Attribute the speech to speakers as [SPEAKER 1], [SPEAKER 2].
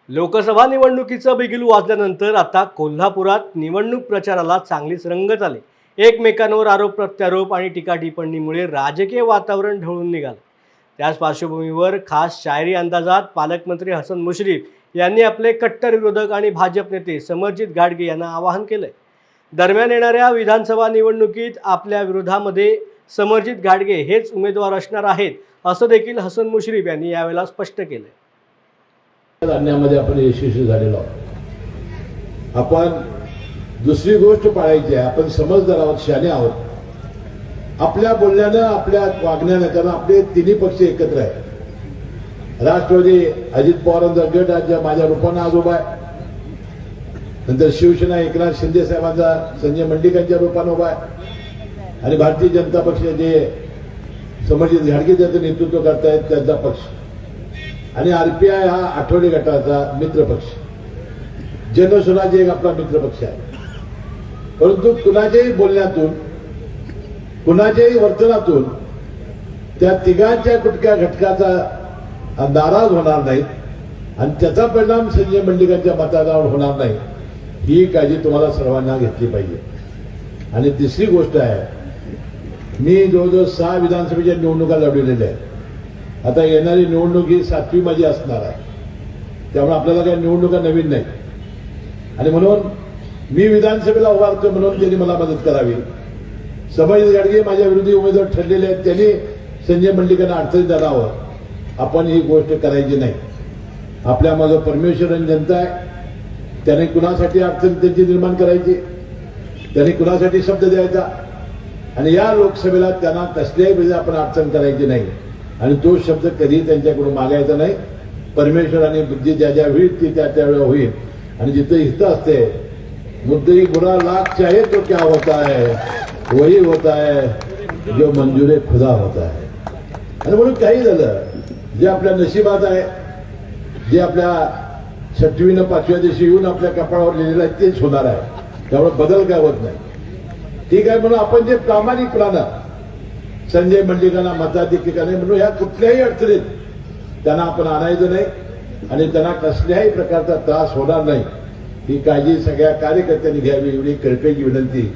[SPEAKER 1] लोकसभा निवडणुकीचं बिगुल वाजल्यानंतर आता कोल्हापुरात निवडणूक प्रचाराला चांगलीच रंगत आली। एकमेकांवर आरोप प्रत्यारोप आणि टीकाटिप्पणीमुळे राजकीय वातावरण ढवळून निघालं। त्याच पार्श्वभूमीवर खास शायरी अंदाजात पालकमंत्री हसन मुश्रीफ यांनी आपले कट्टर विरोधक आणि भाजप नेते समरजित घाटगे यांना आवाहन केलंय। दरम्यान येणाऱ्या विधानसभा निवडणुकीत आपल्या विरोधामध्ये समरजित घाटगे हेच उमेदवार असणार आहेत असं देखील हसन मुश्रीफ यांनी यावेळेला स्पष्ट केलंय।
[SPEAKER 2] आणण्यामध्ये आपण यशस्वी झालेलो आहोत। आपण दुसरी गोष्ट पाळायची आहे, आपण समजदार आहोत, शहाणे आहोत। आपल्या बोलण्यानं आपल्या वागण्यानं, कारण आपले तिन्ही पक्ष एकत्र आहे। राष्ट्रवादी अजित पवारांचा गट आज माझ्या रूपानं आज उभा आहे, नंतर शिवसेना एकनाथ शिंदे साहेबांचा संजय मंडिकांच्या रूपानं उभा आहे, आणि भारतीय जनता पक्ष जे समरजित घाटगे ज्याचं नेतृत्व करतायत त्यांचा पक्ष, आणि आरपीआय हा आठवडे गटाचा मित्र पक्ष, जनस्वराज एक आपला मित्र पक्ष आहे। परंतु कुणाच्याही बोलण्यातून कुणाच्याही वर्तनातून त्या तिघांच्या कुठल्या घटकाचा नाराज होणार नाही आणि त्याचा परिणाम संजय मंडिकांच्या मतदारावर होणार नाही, ही काळजी तुम्हाला सर्वांना घेतली पाहिजे। आणि तिसरी गोष्ट आहे, मी जवळजवळ 6 विधानसभेच्या निवडणुका लढवलेल्या आहेत। आता येणारी निवडणूक ही 7वी माझी असणार आहे, त्यामुळे आपल्याला काही निवडणुका नवीन नाही, आणि म्हणून मी विधानसभेला उभारतो म्हणून त्यांनी मला मदत करावी। समरजित घाटगे माझ्या विरोधी उमेदवार ठरलेले आहेत, त्यांनी संजय मंडिकांना अडचणीत आणावं, आपण ही गोष्ट करायची नाही। आपल्या मागं परमेश्वर आणि जनता आहे, त्याने कुणासाठी अडचण त्यांची निर्माण करायची, त्यांनी कुणासाठी शब्द द्यायचा, आणि या लोकसभेला त्यांना कसल्याही वेळी आपण अडचण करायची नाही, आणि तो शब्द कधी त्यांच्याकडून मागायचा नाही। परमेश्वराने बुद्धी ज्या ज्या होईल ती त्या त्यावेळेला होईल, आणि जिथं हित असते मुद्दई बुरा लाख चाहे तो क्या होता है, वही होता है जो मंजूर खुदा होता है। आणि म्हणून काही झालं, जे आपल्या नशिबात आहे, जे आपल्या 6वीनं 5व्या दिवशी येऊन आपल्या कपाळावर लिहिलेलं आहे तेच होणार आहे, त्यामुळे बदल काय होत नाही। ठीक आहे, म्हणून आपण जे प्रामाणिकपणानं संजय मंडिकांना मताधिक्याने म्हणून ह्या कुठल्याही अडचणीत त्यांना आपण आणायचं नाही, आणि त्यांना कसल्याही प्रकारचा त्रास होणार नाही, ही काळजी सगळ्या कार्यकर्त्यांनी घ्यावी, एवढी कळकळीची विनंती